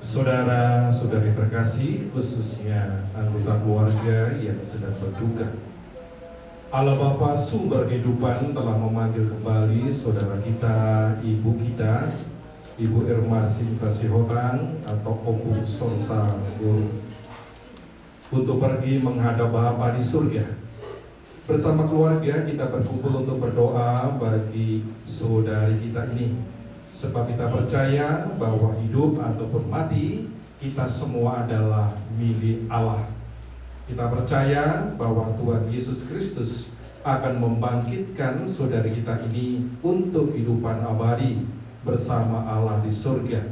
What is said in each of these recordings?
Saudara-saudari terkasih, khususnya anggota keluarga yang sedang berduka, Allah Bapa sumber kehidupan telah memanggil kembali saudara kita, Ibu Irma Sinta Sihotang atau Opung Sonta Guru, untuk pergi menghadap Bapa di surga. Bersama keluarga kita berkumpul untuk berdoa bagi saudari kita ini. Sebab kita percaya bahwa hidup ataupun mati, kita semua adalah milik Allah. Kita percaya bahwa Tuhan Yesus Kristus akan membangkitkan saudari kita ini untuk kehidupan abadi bersama Allah di surga.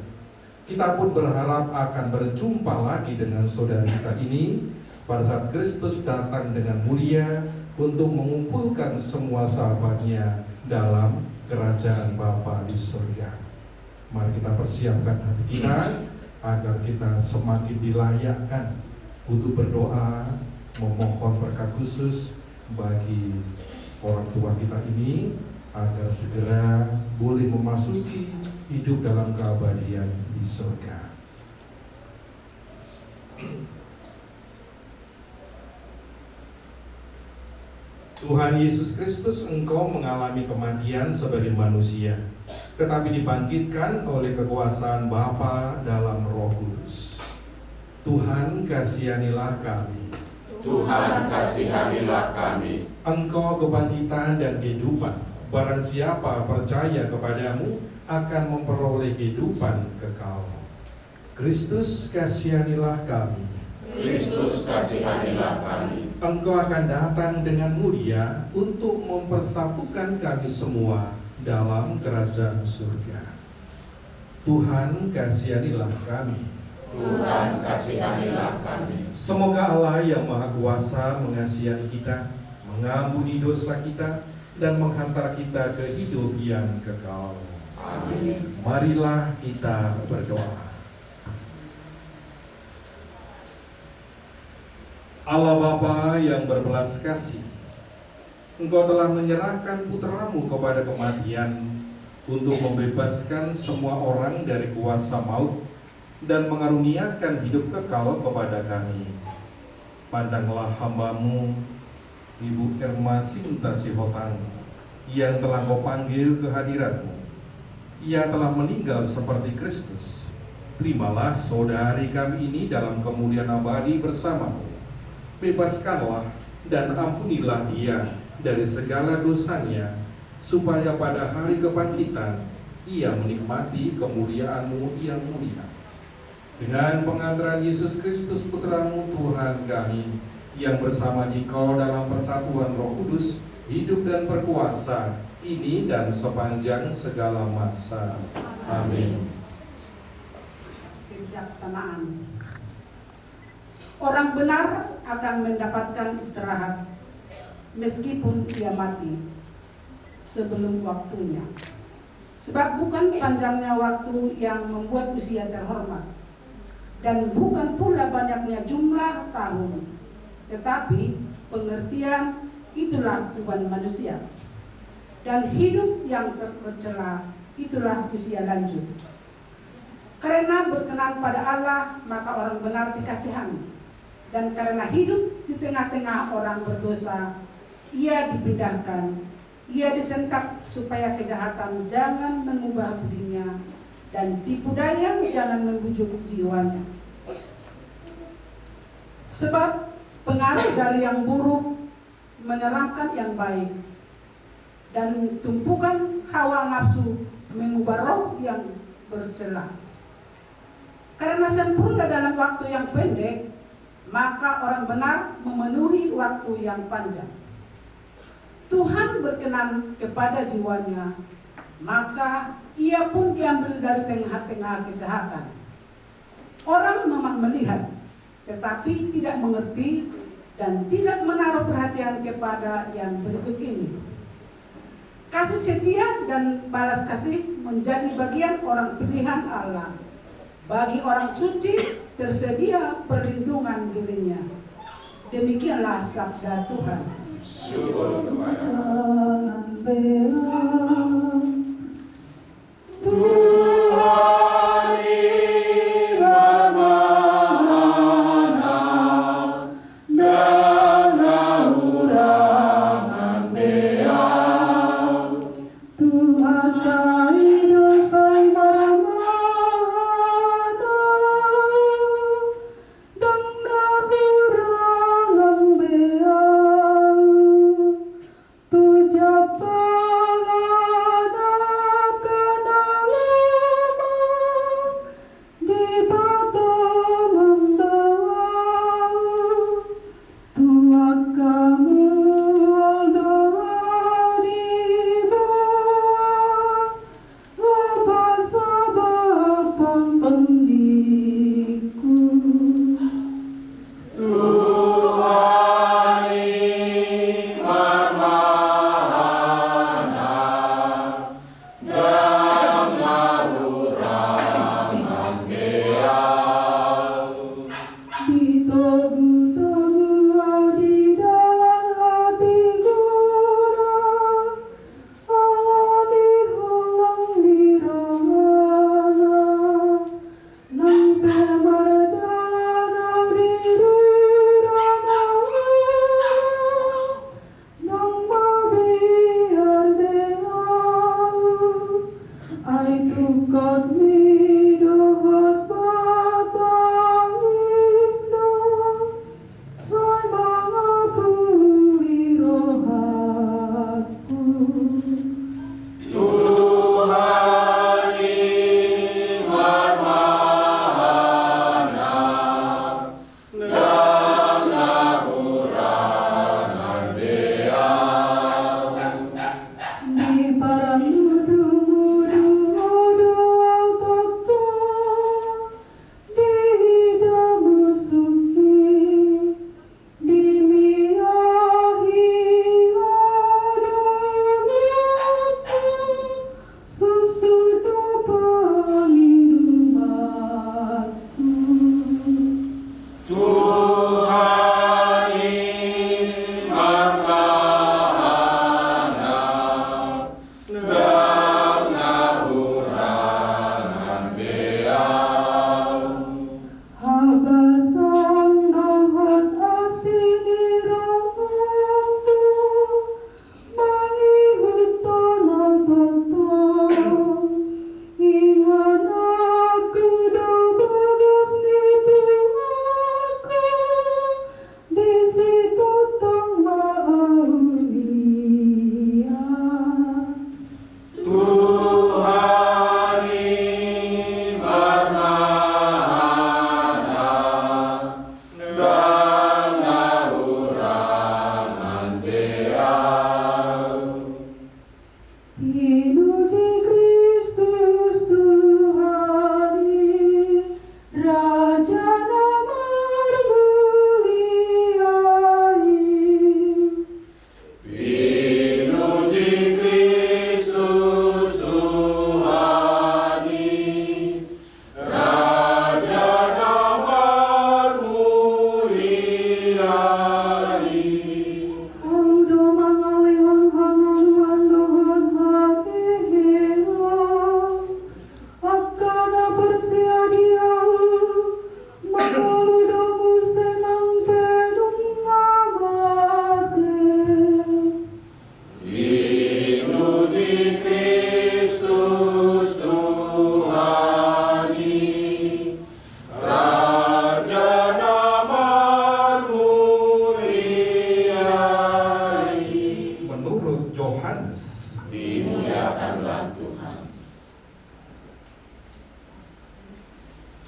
Kita pun berharap akan berjumpa lagi dengan saudari kita ini pada saat Kristus datang dengan mulia untuk mengumpulkan semua sahabatnya dalam kerajaan Bapa di surga. Mari kita persiapkan hati kita agar kita semakin dilayakkan untuk berdoa, memohon berkat khusus bagi orang tua kita ini agar segera boleh memasuki hidup dalam keabadian di surga. Tuhan Yesus Kristus, Engkau mengalami kematian sebagai manusia, tetapi dibangkitkan oleh kekuasaan Bapa dalam Roh Kudus. Tuhan, kasihanilah kami. Tuhan, kasihanilah kami. Engkau kebangkitan dan kehidupan. Barang siapa percaya kepadamu akan memperoleh kehidupan kekal. Kristus, kasihanilah kami. Kristus, kasihanilah kami. Engkau akan datang dengan mulia untuk mempersatukan kami semua dalam kerajaan surga. Tuhan, kasihanilah kami. Tuhan, kasihanilah kami. Semoga Allah yang Maha Kuasa mengasihi kita, mengampuni dosa kita, dan menghantar kita ke hidup yang kekal. Amin. Marilah kita berdoa. Allah Bapa yang berbelas kasih, Engkau telah menyerahkan putramu kepada kematian untuk membebaskan semua orang dari kuasa maut dan mengaruniakan hidup kekal kepada kami. Pandanglah hamba-Mu, Ibu Irma Sinta Sihotang, yang telah Kau panggil ke hadirat-Mu. Ia telah meninggal seperti Kristus. Terimalah saudari kami ini dalam kemuliaan abadi bersama-Mu. Bebaskanlah dan ampunilah dia dari segala dosanya, supaya pada hari kebangkitan ia menikmati kemuliaan-Mu yang mulia. Dengan pengantaran Yesus Kristus Putra-Mu Tuhan kami, yang bersama Dikau dalam persatuan Roh Kudus, hidup dan berkuasa kini dan sepanjang segala masa. Amin. Kebijaksanaan. Orang benar akan mendapatkan istirahat meskipun ia mati sebelum waktunya. Sebab bukan panjangnya waktu yang membuat usia terhormat, dan bukan pula banyaknya jumlah tahun, tetapi pengertian itulah beban manusia. Dan hidup yang tercela itulah usia lanjut. Karena berkenan pada Allah, maka orang benar dikasihani. Dan karena hidup di tengah-tengah orang berdosa, ia dipindahkan, ia disentak supaya kejahatan jangan mengubah budinya, dan tipu daya jangan membujuk jiwanya. Sebab pengaruh dari yang buruk menyeramkan yang baik, dan tumpukan hawa nafsu mengubah roh yang bercela. Karena sempurna dalam waktu yang pendek, maka orang benar memenuhi waktu yang panjang. Tuhan berkenan kepada jiwanya, maka ia pun diambil dari tengah-tengah kejahatan. Orang memang melihat, tetapi tidak mengerti dan tidak menaruh perhatian kepada yang berikut ini. Kasih setia dan balas kasih menjadi bagian orang pilihan Allah. Bagi orang suci tersedia perlindungan dirinya. Demikianlah sabda Tuhan. Syukur kepada Tuhan.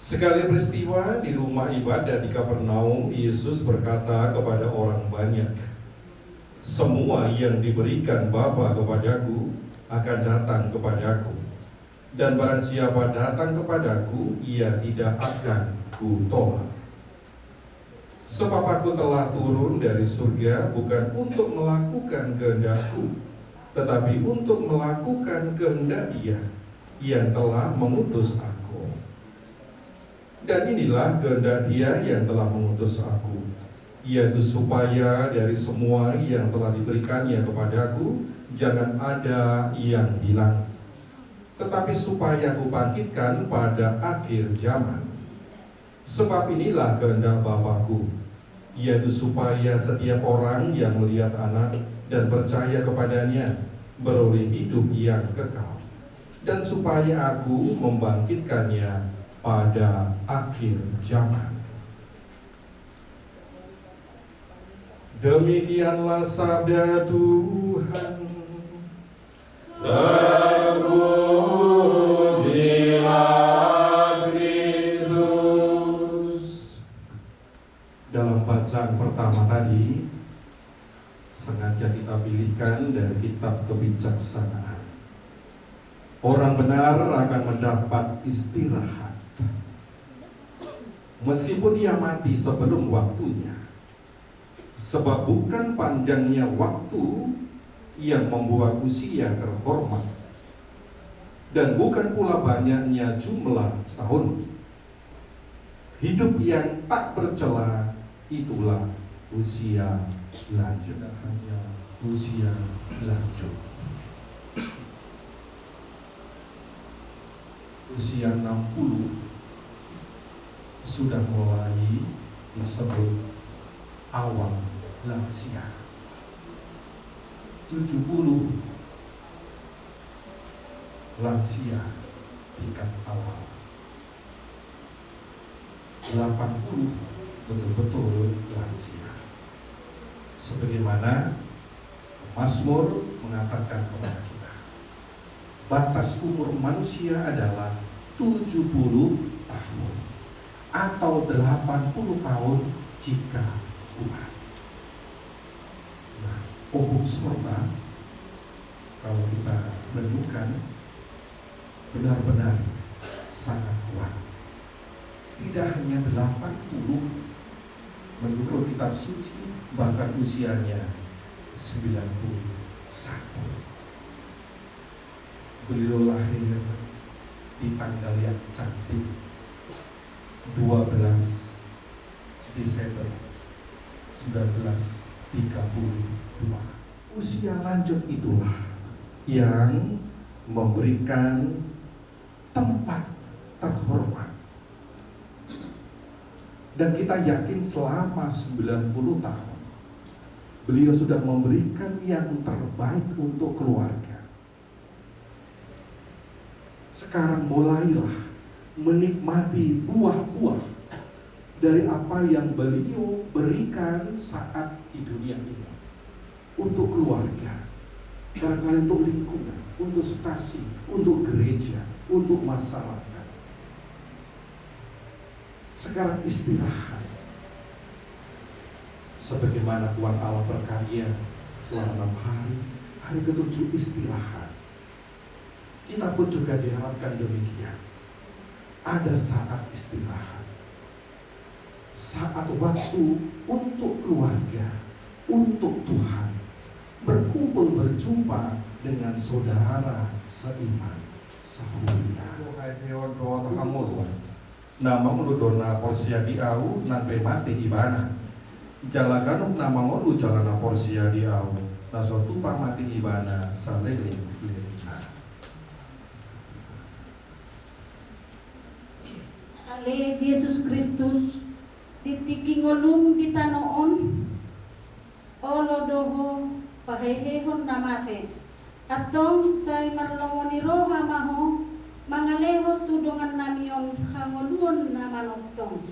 Sekali peristiwa di rumah ibadah di Kapernaum, Yesus berkata kepada orang banyak, "Semua yang diberikan Bapa kepadaku akan datang kepadaku, dan barang siapa datang kepadaku, ia tidak akan kutolak. Sebab aku telah turun dari surga bukan untuk melakukan kehendakku, tetapi untuk melakukan kehendak Dia yang telah mengutus aku. Dan inilah kehendak Dia yang telah mengutus aku, yaitu supaya dari semua yang telah diberikannya kepadaku, jangan ada yang hilang, tetapi supaya aku bangkitkan pada akhir zaman. Sebab inilah kehendak Bapa-Ku, yaitu supaya setiap orang yang melihat Anak dan percaya kepadanya beroleh hidup yang kekal, dan supaya aku membangkitkannya pada akhir zaman." Demikianlah sabda Tuhan. Terpujilah Kristus. Dalam bacaan pertama tadi sengaja kita pilihkan dari kitab Kebijaksanaan. Orang benar akan mendapat istirahat meskipun ia mati sebelum waktunya, sebab bukan panjangnya waktu yang membuat usia terhormat, dan bukan pula banyaknya jumlah tahun. Hidup yang tak bercela itulah usia lanjut. Hanya usia lanjut. Usia 60 sudah mulai disebut awal lansia. 70 lansia tingkat awal. 80 betul-betul lansia. Sebagaimana Mazmur mengatakan kepada kita, batas umur manusia adalah 70 tahun atau 80 tahun jika kuat. Nah, umum serta kalau kita renungkan benar-benar sangat kuat. Tidak hanya 80 menurut kitab suci, bahkan usianya 91. Beliau lahir di tanggal yang cantik, 12 Desember 1932. Usia lanjut itulah yang memberikan tempat terhormat. Dan kita yakin selama 90 tahun beliau sudah memberikan yang terbaik untuk keluarga. Sekarang mulailah menikmati buah-buah dari apa yang beliau berikan saat di dunia ini untuk keluarga, barangkali untuk lingkungan, untuk stasi, untuk gereja, untuk masyarakat. Sekarang istirahat, sebagaimana Tuhan Allah berkarya selama 6 hari, hari ke-7 istirahat. Kita pun juga diharapkan demikian. Ada saat istirahat, saat waktu untuk keluarga, untuk Tuhan, berkumpul berjumpa dengan saudara seiman sahuria. Hai hewan doa tahamul, nama muludona porsia diau nan mati ibana, jalagan nama mulu jalana porsia diau, naso tupa mati ibana salele lelina. Ale Yesus Kristus ditiki ngolung ditanoon olodoho pahehehon namate atong say marlongoni roha maho mangaleho tudongan namion hangoluon namanotong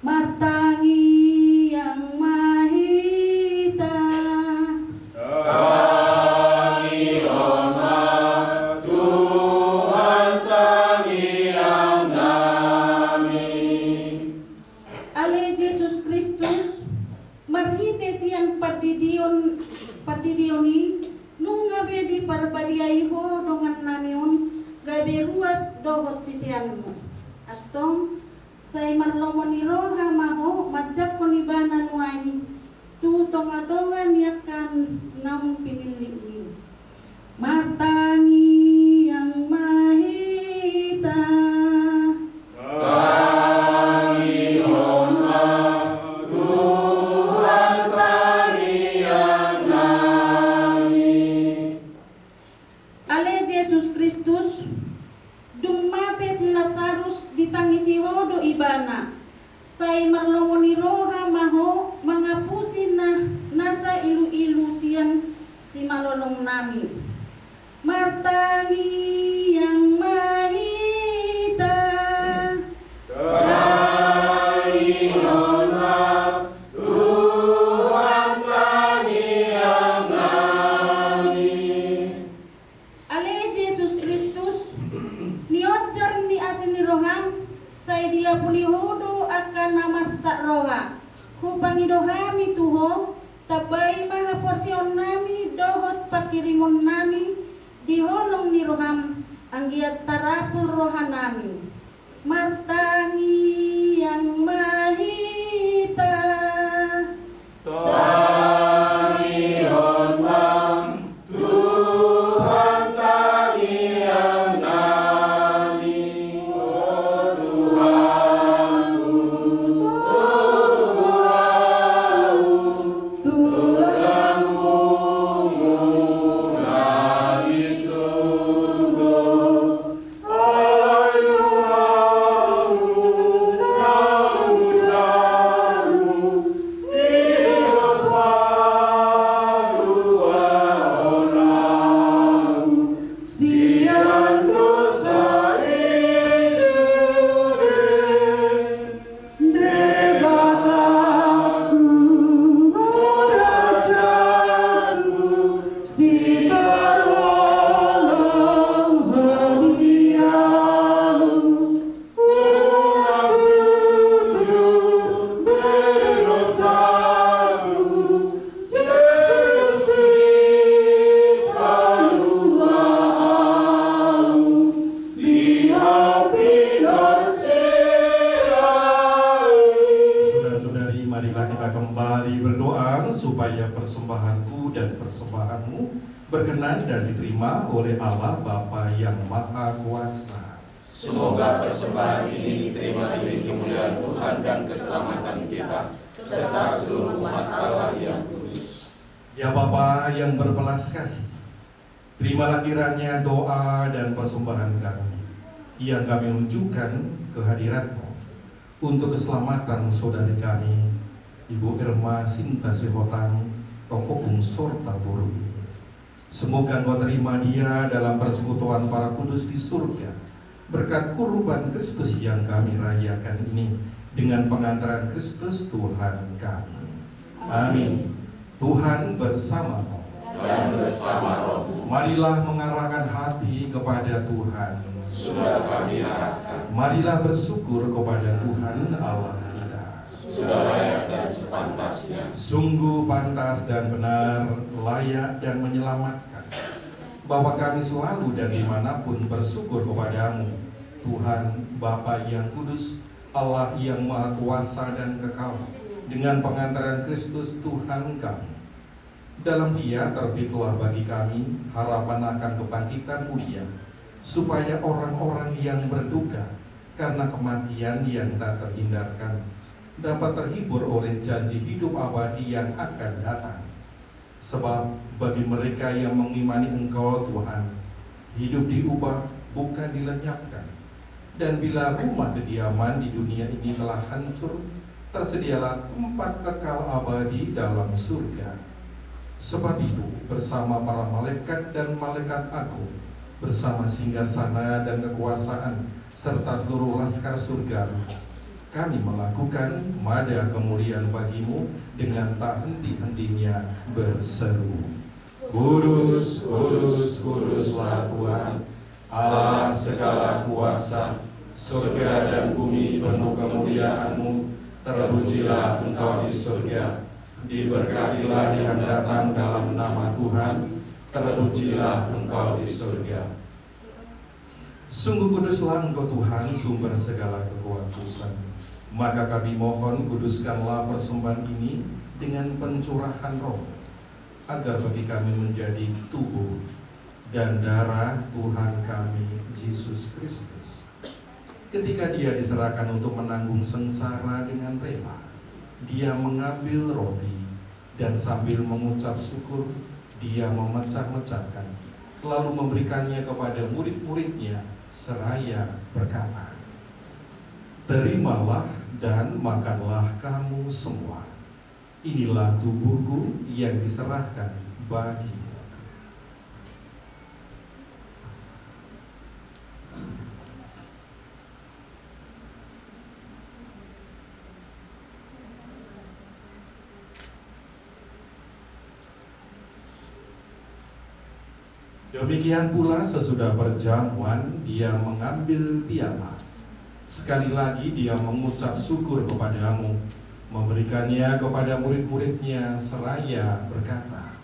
martangi yang mahita Padidioni nunga bedi parbadiaiho dongan namion gabe ruas dohot sisianmu atong say marlomoniro hamaho majak konibana nuain tu tonga-tonga niakan nam pinili matangi yang mahita ibana say marlongoni roha maho mangapusin na nasa ilu-ilu siyan si malolong nami martangi yang mahita Tuhan tangi yang nami ale Yesus Kristus niocar ni asini rohan say dia pulihudo akan nama sakroha hupangidohami tuho tabay maha porsyon nami dohot pakirimon nami diholong ni roham anggiat tarapul roha nami martangi yang mahita tangi honam Tuhan tangi yang nami supaya persembahanku dan persembahanmu berkenan dan diterima oleh Allah Bapa yang Maha Kuasa. Semoga persembahan ini diterima demi kemuliaan Tuhan dan keselamatan kita, serta seluruh umat Allah yang kudus. Ya Bapa yang berbelas kasih, terimalah kiranya doa dan persembahan kami yang kami unjukkan kehadirat-Mu untuk keselamatan saudari kami, Ibu Irma Sinta Sihotang, Toko Bungsor Taburu. Semoga Engkau terima dia dalam persekutuan para kudus di surga, berkat kurban Kristus yang kami rayakan ini, dengan pengantaran Kristus Tuhan kami. Amin. Tuhan bersama-Mu Dan bersama roh, marilah mengarahkan hati kepada Tuhan. sudah kami arahkan, Marilah bersyukur kepada Tuhan Allah kita. sudah layak dan sepantasnya. Sungguh pantas dan benar, layak dan menyelamatkan, bahwa kami selalu dan dimanapun bersyukur kepadamu, Tuhan Bapa yang kudus, Allah yang Maha Kuasa dan kekal, dengan pengantaran Kristus Tuhan kami. Dalam Dia terbitlah bagi kami harapan akan kebangkitan mulia, supaya orang-orang yang berduka karena kematian yang tak terhindarkan dapat terhibur oleh janji hidup abadi yang akan datang. Sebab bagi mereka yang mengimani Engkau Tuhan, hidup diubah bukan dilenyapkan. Dan bila rumah kediaman di dunia ini telah hancur, tersedialah tempat kekal abadi dalam surga. Sebab itu bersama para malaikat dan malaikat agung, bersama singgasana dan kekuasaan, serta seluruh laskar surga, kami melakukan mada kemuliaan bagi-Mu dengan tak henti-hentinya berseru, Kudus, kudus, kuduslah Tuhan, Allah segala kuasa, surga dan bumi penuh kemuliaan-Mu. Terpujilah Engkau di surga, diberkatilah yang datang dalam nama Tuhan, terpujilah Engkau di surga. Sungguh kuduslah Engkau Tuhan, sumber segala kekuatan. Maka kami mohon, kuduskanlah persembahan ini dengan pencurahan roh, agar bagi kami menjadi tubuh dan darah Tuhan kami Yesus Kristus. Ketika Dia diserahkan untuk menanggung sengsara dengan rela, Dia mengambil roti dan sambil mengucap syukur, Dia memecah-mecahkan, lalu memberikannya kepada murid-muridnya seraya berkata, Terimalah dan makanlah kamu semua. Inilah tubuhku yang diserahkan bagimu. Demikian pula sesudah perjamuan Dia mengambil piala. Sekali lagi Dia mengucap syukur kepadamu, memberikannya kepada murid-muridnya seraya berkata,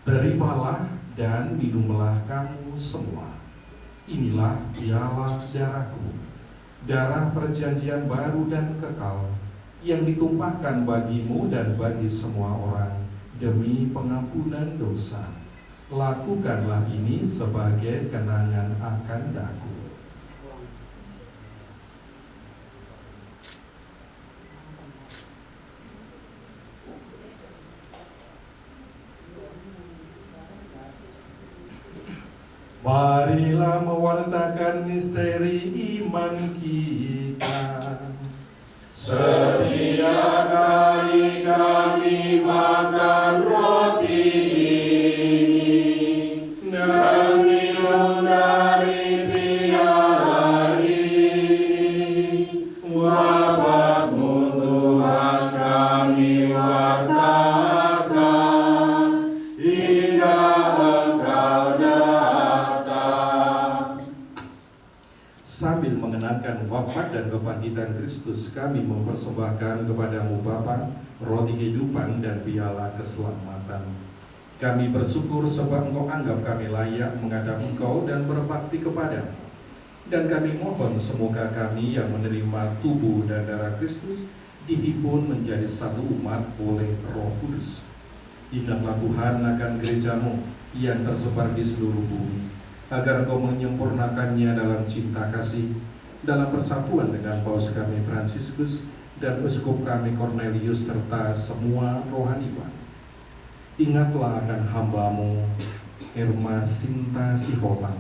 Terimalah dan minumlah kamu semua. Inilah piala darahku, darah perjanjian baru dan kekal, yang ditumpahkan bagimu dan bagi semua orang demi pengampunan dosa. Lakukanlah ini sebagai kenangan akan aku. Marilah mewartakan misteri iman kita. Setiap kali kami makan roti dan minum dari piala ini, wafat-Mu Tuhan kami wartakan hingga Engkau datang. Sambil mengenangkan wafat dan kebangkitan Kristus, kami mempersembahkan kepadamu Bapa roti kehidupan dan piala keselamatan. Kami bersyukur sebab Engkau anggap kami layak menghadap Engkau dan berbakti kepadamu. Dan kami mohon semoga kami yang menerima tubuh dan darah Kristus dihimpun menjadi satu umat oleh Roh Kudus. Ingatlah Tuhan akan gereja-Mu yang tersebar di seluruh bumi, agar Engkau menyempurnakannya dalam cinta kasih, dalam persatuan dengan Paus kami Fransiskus dan Uskup kami Cornelius serta semua rohaniwan. Ingatlah akan hamba-Mu Irma Sinta Siholang,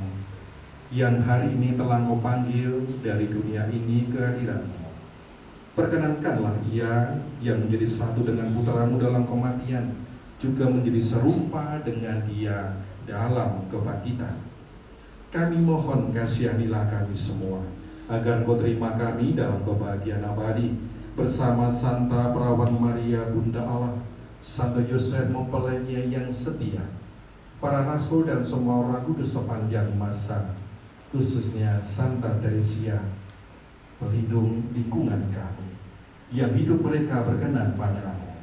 yang hari ini telah Engkau panggil dari dunia ini ke hadirat-Mu. Perkenankanlah ia yang menjadi satu dengan putra-Mu dalam kematian, juga menjadi serupa dengan Dia dalam kebangkitan. Kami mohon kasihanilah kami semua, agar Engkau terima kami dalam kebahagiaan abadi, bersama Santa Perawan Maria Bunda Allah, Santo Yosef mempelainya yang setia, para rasul dan semua orang kudus sepanjang masa, khususnya Santa Teresia, pelindung lingkungan kami, yang hidup mereka berkenan padamu.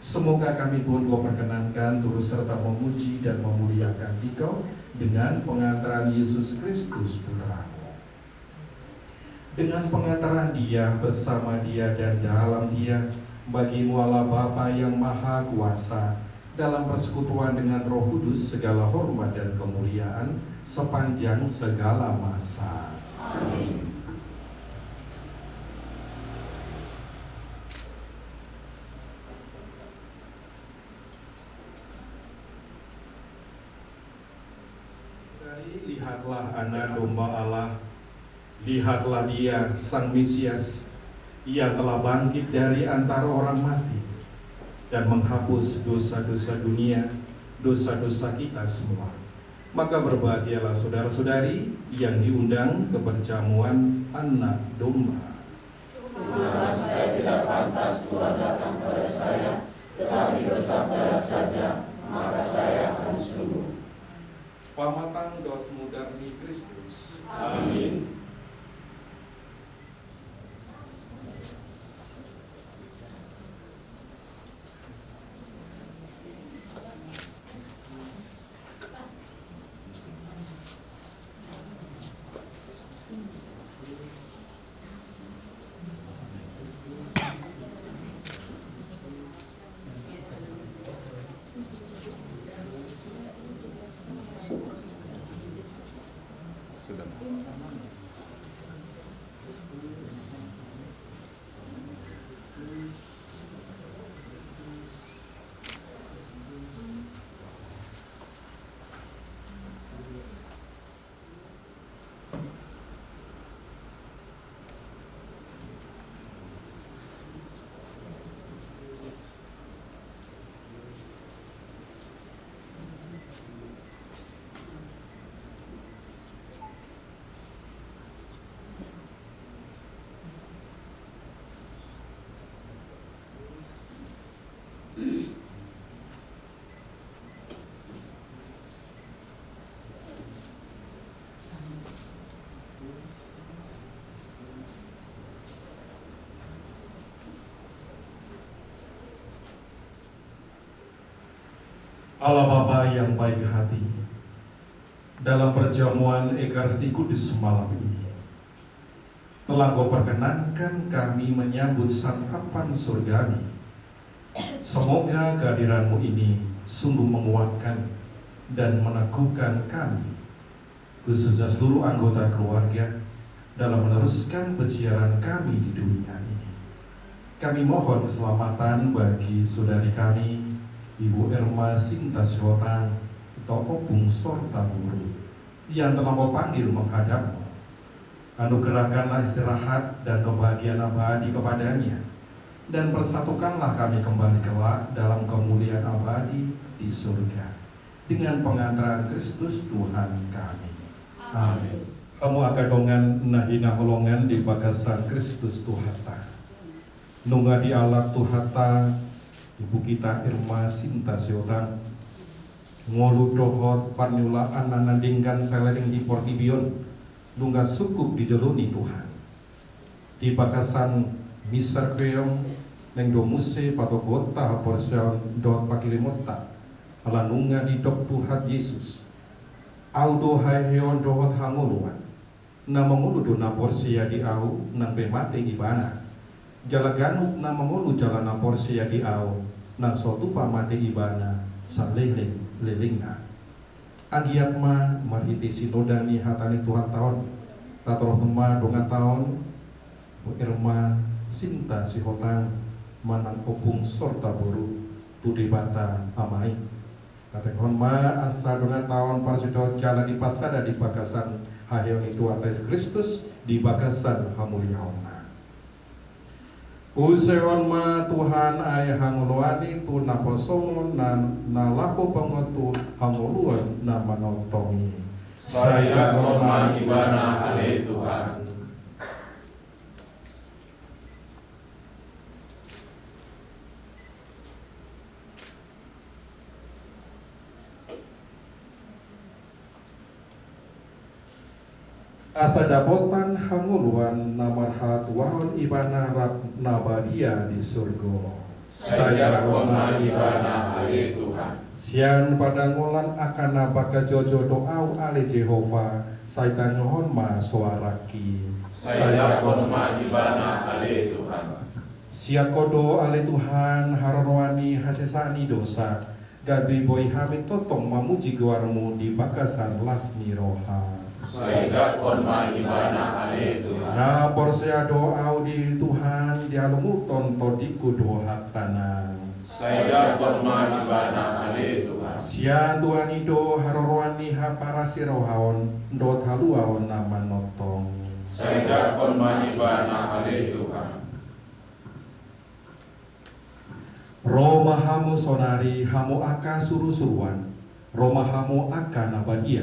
Semoga kami pun Kau perkenankan turut serta memuji dan memuliakan Engkau dengan pengantaran Yesus Kristus Putra-Mu. dengan pengantaran Dia, bersama Dia, dan dalam Dia, bagimu Allah Bapa yang Maha Kuasa, dalam persekutuan dengan Roh Kudus, segala hormat dan kemuliaan sepanjang segala masa. Amin. Lihatlah anak domba Allah, lihatlah Dia, Sang Mesias, yang telah bangkit dari antara orang mati dan menghapus dosa-dosa dunia, dosa-dosa kita semua. Maka berbahagialah saudara-saudari yang diundang ke perjamuan anak domba. Tuhan, saya tidak pantas Tuhan datang kepada saya, tetapi bersabdalah saja, maka saya akan sembuh. Pamatang Dot Mudarni Kristus. Amin. Allah Bapa yang baik hati, dalam perjamuan Ekaristi Kudus malam ini, telah Kau perkenankan kami menyambut santapan surgawi. Semoga kehadiran-Mu ini sungguh menguatkan dan meneguhkan kami, khususnya seluruh anggota keluarga, dalam meneruskan peziarah kami di dunia ini. Kami mohon keselamatan bagi saudari kami, Ibu Irma Sinta Sihotan atau Opung Sorta Buru, yang telah Kau panggil menghadap-Mu. Anugerahkanlah istirahat dan kebahagiaan abadi kepadanya, dan persatukanlah kami kembali kelak dalam kemuliaan abadi di surga dengan pengantaran Kristus Tuhan kami. Amin. Kamu akan dongan nahina holongan di bagasan Kristus Tuhata. Nunga di alat Tuhata Ibu kita Irma Sinta Sihotan ngolu dohot panyulaan nanandingkan selering di Portibion nungga sukup dijeluni Tuhan di bakasan misar kreong neng domuse patogota porsion dot pakirimota ala nungga di dok Tuhan Yesus audo hai heon dohot hanguluan na mengulu dona porsia di au nang pemate ibana jalaganuk na mengulu jalana porsia di au nang sotu pamate ibana saleleng lelingna agiatma mariti sinodani hatani Tuhan tahun tatoroh tema dongan tahun Bu Irma Sinta Sihotan manang Opung Sorta Buru tudi bata amai katekon ma asa dongan tahun parsidot jala di pasada di bakasan hayon itu atas Kristus di bakasan hamuliaona useon ma Tuhan ayah hanguluani tu naposongon nan nalako pengotu hanguluan na manotongi Saya korma ibana ale Tuhan. asa dapotan hanguluan namarhat wahon ibana rab nabadia di surga. Saya korma ibana ale Tuhan. Sian pada ngolan akan nabaka jojo doau ale Jehova saitan nyohon ma suaraki Saya pun mahibana ale Tuhan. Siakodo ale Tuhan harorwani hasesani dosa. Gabi boy hamid totong mamuji gewarmu di bakasan lasmi roha. Saya pun mahibana ale Tuhan. Na porsea doa di Tuhan dialumuton todiku doa tanah. Saya pun mahibana ale Tuhan. Sia Tuhan ido harorwani haparasi rohaon dot haluaon nama notong. Saya pun mahibana ale Tuhan. Roma hamu sonari hamu aka suru-suruan. Roma hamu aka nabadia.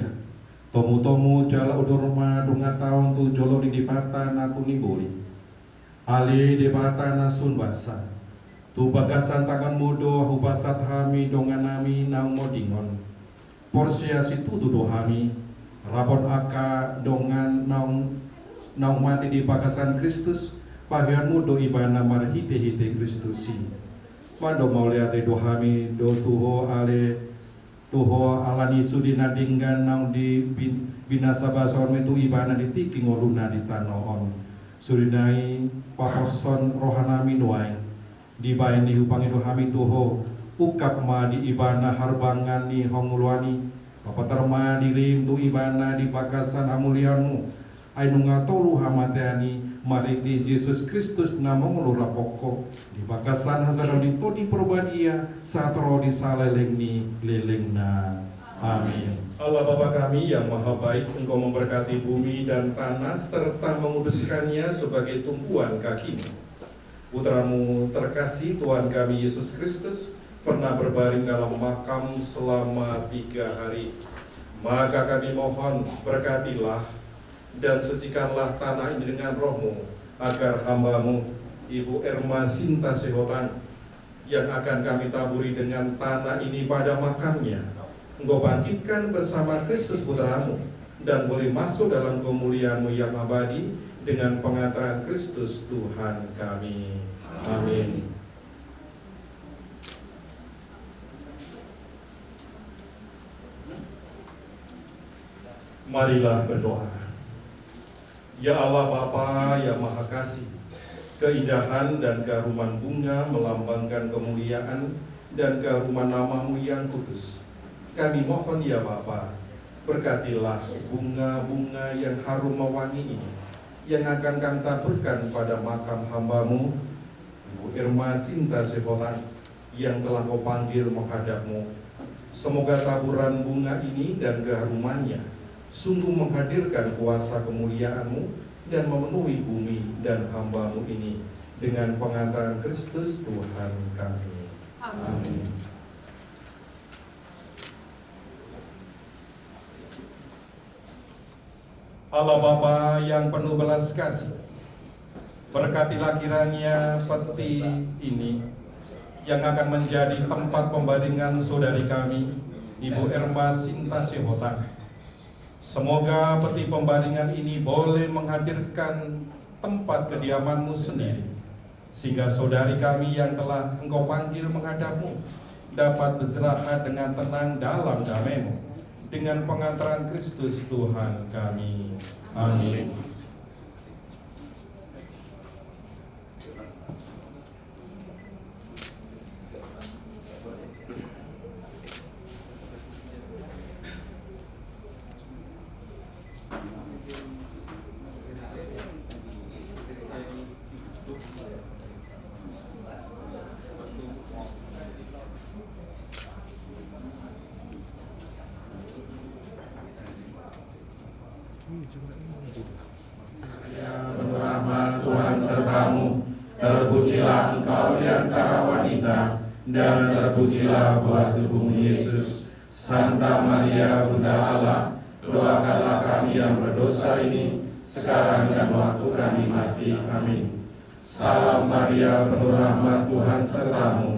Tomu-tomu jala udurma dunga taon tu jolo di dipata na kunibuli. Ali dipata na sunbasa. Tu bagasan tangan mudo hubasat hami donganami naung modingon. Porsia situ tudo hami. Rabon aka dongan naung mati di bagasan Kristus. Pahian mudo ibana marhite-hite Kristusi. Mando mauliate dohami do tuho ale tuho alani sudina dinggan naung di binasa bason metu ibana di tiki ngoluna di tanoon surinai pahoson rohanami nuai di bain di upangi dohami tuho ukap ma di ibana harbangan ni hongulwani papatarma dirim tu ibana di bakasan amulianmu ainunga tolu hamateani mariti Yesus Kristus nama melura pokok di bakasan hasadoni to di perbadia satro di salelengni lelengna. Amin. Allah Bapa kami yang maha baik, Engkau memberkati bumi dan tanah serta menguduskannya sebagai tumpuan kakimu. Putramu terkasih Tuhan kami Yesus Kristus pernah berbaring dalam makam selama 3 hari. Maka kami mohon berkatilah dan sucikanlah tanah ini dengan rohmu, agar hambamu Ibu Erma Sinta Sehotan yang akan kami taburi dengan tanah ini pada makamnya, Engkau bangkitkan bersama Kristus Putramu dan boleh masuk dalam kemuliaan-Mu yang abadi dengan pengantaran Kristus Tuhan kami. Amin. Marilah berdoa. Ya Allah Bapa yang Maha Kasih, keindahan dan keharuman bunga melambangkan kemuliaan dan keharuman nama-Mu yang kudus. Kami mohon ya Bapa, berkatilah bunga-bunga yang harum mewangi ini, yang akan kami taburkan pada makam hamba-Mu, Ibu Erma Sinta Sehotan, yang telah Kau panggil menghadap-Mu. Semoga taburan bunga ini dan keharumannya sungguh menghadirkan kuasa kemuliaan-Mu dan memenuhi bumi dan hamba-Mu ini dengan pengantaran Kristus Tuhan kami. Amin. Allah Bapa yang penuh belas kasih, berkatilah kiranya peti ini yang akan menjadi tempat pembaringan saudari kami, Ibu Erma Sinta Sehotan. Semoga peti pembaringan ini boleh menghadirkan tempat kediaman-Mu sendiri, sehingga saudari kami yang telah Engkau panggil menghadap-Mu dapat beristirahat dengan tenang dalam damai-Mu dengan pengantaran Kristus Tuhan kami. Amin. Rahmat Tuhan sertamu, terpujilah engkau di antara wanita, dan terpujilah buah tubuhmu Yesus. Santa Maria Bunda Allah, doakanlah kami yang berdosa ini, sekarang dan waktu kami mati. Amin. Salam Maria, penuh rahmat Tuhan sertamu,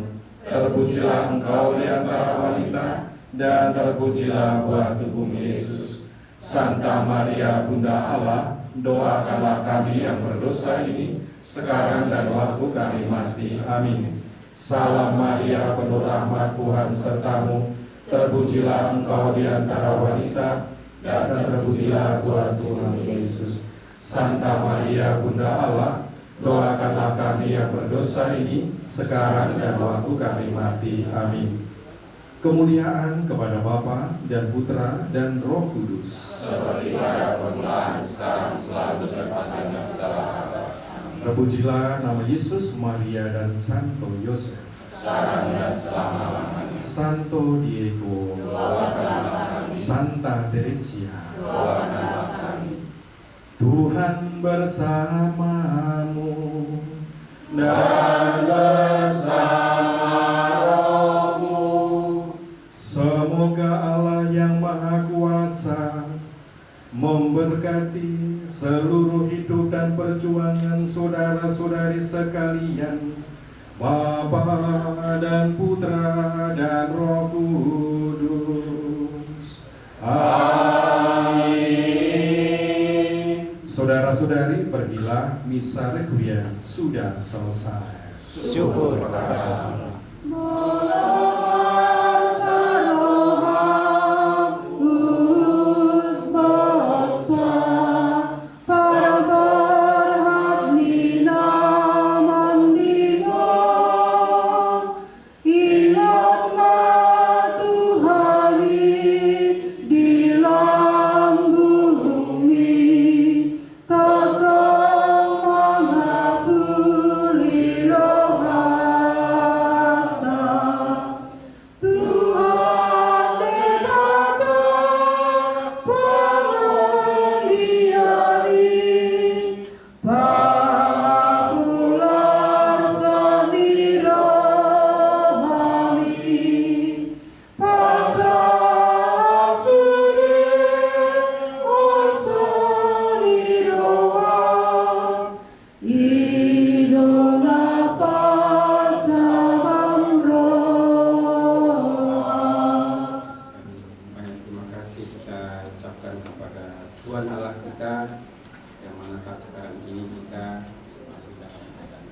terpujilah engkau di antara wanita, dan terpujilah buah tubuhmu Yesus. Santa Maria Bunda Allah, doakanlah kami yang berdosa ini, sekarang dan waktu kami mati. Amin. Salam Maria, penuh rahmat Tuhan sertamu, terpujilah engkau di antara wanita, dan terpujilah buah tubuhmu Yesus. Santa Maria Bunda Allah, doakanlah kami yang berdosa ini, sekarang dan waktu kami mati. Amin. Kemuliaan kepada Bapa dan Putra dan Roh Kudus. Seperti pada permulaan, sekarang, selalu, dan segala abad. Terpujilah nama Yesus, Maria, dan Santo Yosef. Sekarang dan selama-lamanya. Santo Diego, Doakanlah kami. Santa Teresia, Doakanlah kami. Tuhan bersamamu Dan bersama rohmu. Semoga Allah yang Maha Kuasa memberkati seluruh hidup dan perjuangan saudara-saudari sekalian, Bapa dan Putra dan Roh Kudus. Amin. Saudara-saudari, pergilah, misa requiem sudah selesai. Syukur kepada Allah.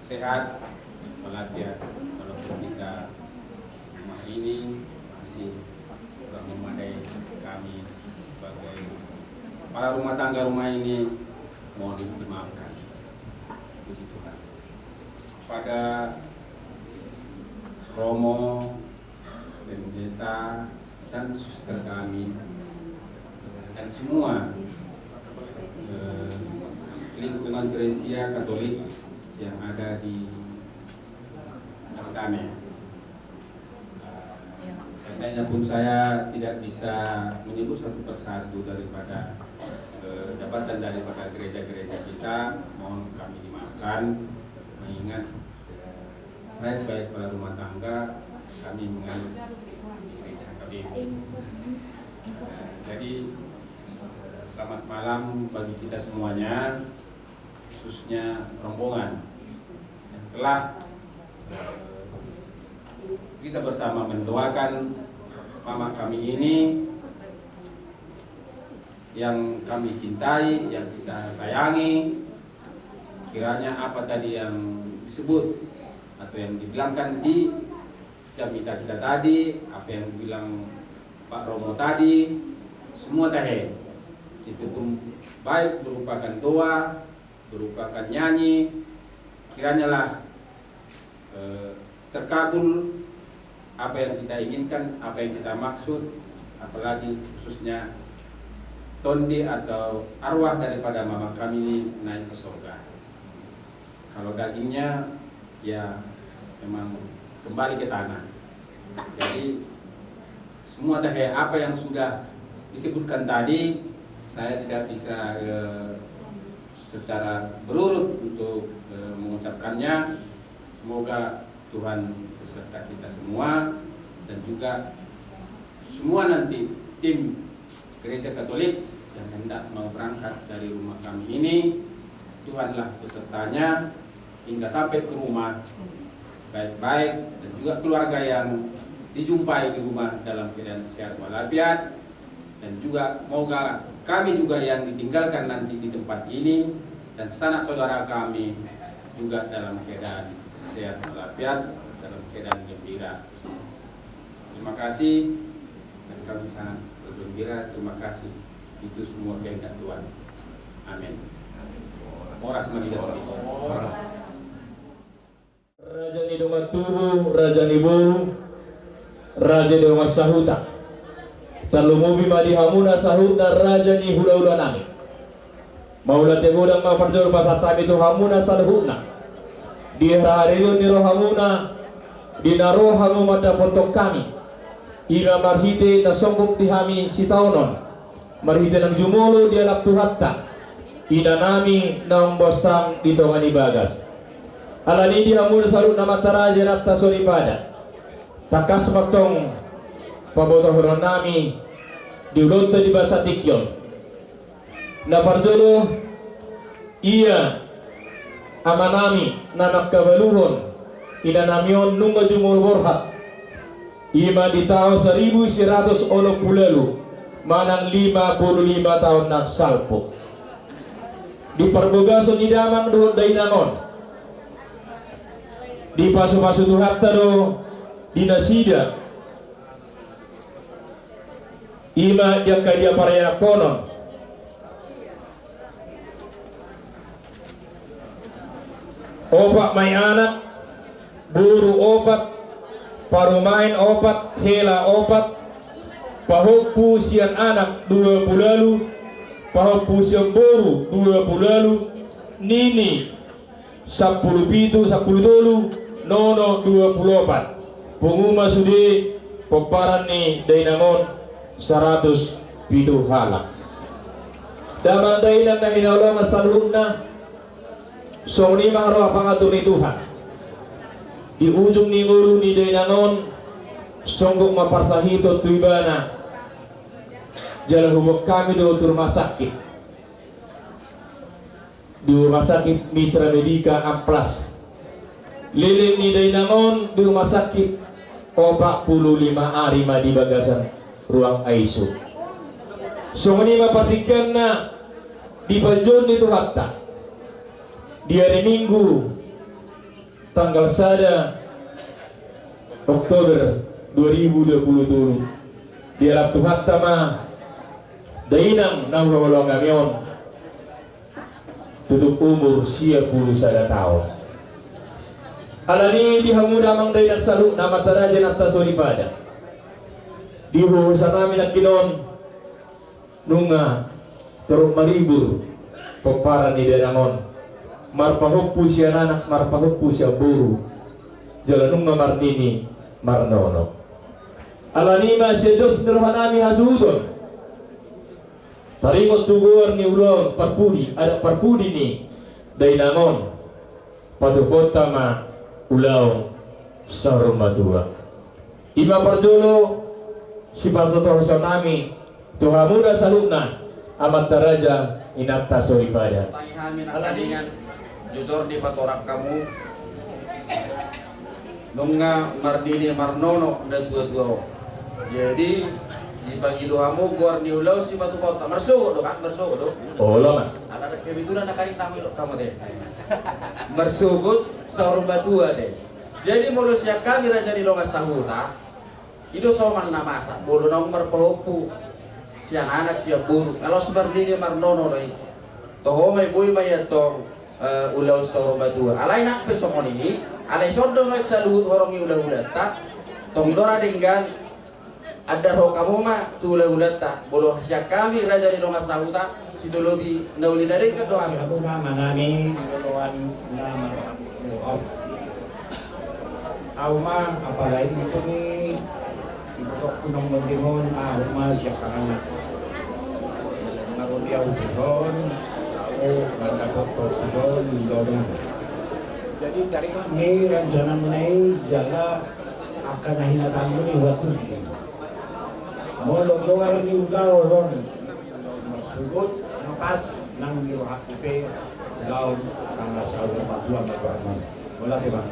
Sehat, walafiat, walaupun kita rumah ini masih kurang memadai, kami sebagai kepala rumah tangga rumah ini mohon dimaafkan. Puji Tuhan. Pada Romo, pendeta, dan suster kami dan semua lingkungan Gereja Katolik yang ada di Artane. Sayangnya pun saya tidak bisa menyebut satu persatu daripada jabatan daripada gereja-gereja kita. Mohon kami dimaafkan, mengingat saya sebagai kepala rumah tangga, kami menganut gereja KBB. Jadi selamat malam bagi kita semuanya, khususnya rombongan yang telah kita bersama mendoakan mama kami ini yang kami cintai, yang kita sayangi. Kiranya apa tadi yang disebut atau yang dibilangkan di jamita kita tadi, apa yang dibilang Pak Romo tadi, semua teh itu pun baik merupakan doa, merupakan nyanyi, kiranya lah terkabul apa yang kita inginkan, apa yang kita maksud, apalagi khususnya tondi atau arwah daripada mama kami ini naik ke surga. Kalau dagingnya ya memang kembali ke tanah. Jadi semua teh apa yang sudah disebutkan tadi, saya tidak bisa secara berurut untuk mengucapkannya. Semoga Tuhan beserta kita semua dan juga semua nanti tim Gereja Katolik yang hendak mau berangkat dari rumah kami ini, Tuhanlah pesertanya hingga sampai ke rumah baik-baik, dan juga keluarga yang dijumpai di rumah dalam keadaan sehat walafiat, dan juga moga kami juga yang ditinggalkan nanti di tempat ini dan sanak saudara kami juga dalam keadaan sehat walafiat, dalam keadaan gembira. Terima kasih, dan kami sangat bergembira. Terima kasih. Itu semua kehendak Tuhan. Amin. Moras Magidas Pariso. Raja ni doma tubu, raja ni boru, raja ni doma sahuta. Talumubi madi hamuna sahuta raja ni hula-hula nami. Maula tegudang maparjor pasatami tu hamuna salhuna. Di hari ni rohamuna dinarohamu mata potok kami. Ira marhite na songkok tihami sitaonon. Marhite ng jumolo di alap tuhatta. Ina nami ng bostang dito nga bagas. Alani di hamuna salud na mataraja natta soripada. Takas matong pabotohron nami diulot di basa tikyon. Na parjolo iya amanami na nakabaluhon ina namyon nunga jumur borhat ima di tahun 1180 manang 55 tahun nak salpo di perbogason di damang doon dainangon di pasu-pasu tuhatta do di nasida ima dia kaya paraya konon opak may anak, buru opat, parumain opat, hela opat, pahok sian anak 20, pahok sian buru 20, nini 10 pitu 10 tolu, nono 24. Penguma sudi peparan ni dainangon 100 pitu halak. Daman dainang na hinaulang masalhuna so ni mahroh pangatur ni Tuhan di ujung ni ngulu ni dainangon songgong maparsahito tuibana jalan hubung kami do rumah sakit di rumah sakit Mitra Medika Amplas liling ni dainangon di rumah sakit 45 hari di bagasan ruang ICU so ni mapatikan na di pajon ni Tuhatta di hari Minggu tanggal 1 Oktober 2027 di alam Tuhan tama dainang nawawalong amyon tutup umur 91 tahun alani dihamuda mang dainang salu nama taraja natta solipada dihusa namin ang kinon nunga teruk maribur peparan ni dainangon marpahukpu siya anak, marpahukpu siya buru jalanung nga martini marnono alanima siya dos nirhanami hasudon taringot tugur ni ulon parpudi ada parpudi ni dainangon patukota ma ulaw sa rumatua ima parjolo si pasotor sa nami tuhamuda saluna amat taraja inatta soipada Tangihamin ang kalingan jujur di patorak kamu nunga mardini marnono dan tua-tua jadi di pagi doamu guar ni ulau si batu kota mersugo do kan mersugo do olo man ala kebitulan nak karing tamu kamu deh mersugut saur batua deh jadi mulus ya kami raja di longas sahuta itu soman namasa bolu nomor pelopu siang anak siap buru kalau sebardini marnono deh toho may boy may atong ulaw sa badua alay nak pesokon ini alay sordo no sa luhut horong ulaw-ulat ta tong dora dinggan ada ho kamu ma tu ulaw-ulat ta bolo siya kami raja di longas sahuta situlobi nauli na rin ka doang ako na manami nulungan na manuhap auma apalay ito ni ibutok ko ng magdimon auma siya kaanak marunyaw sihon jadi dari mana rencana menai jala akan nahinatan mo ni waktu mo logongan ni udaw ron sugot napas nang girohak ipe law tanggal 1 Maguarman wala diba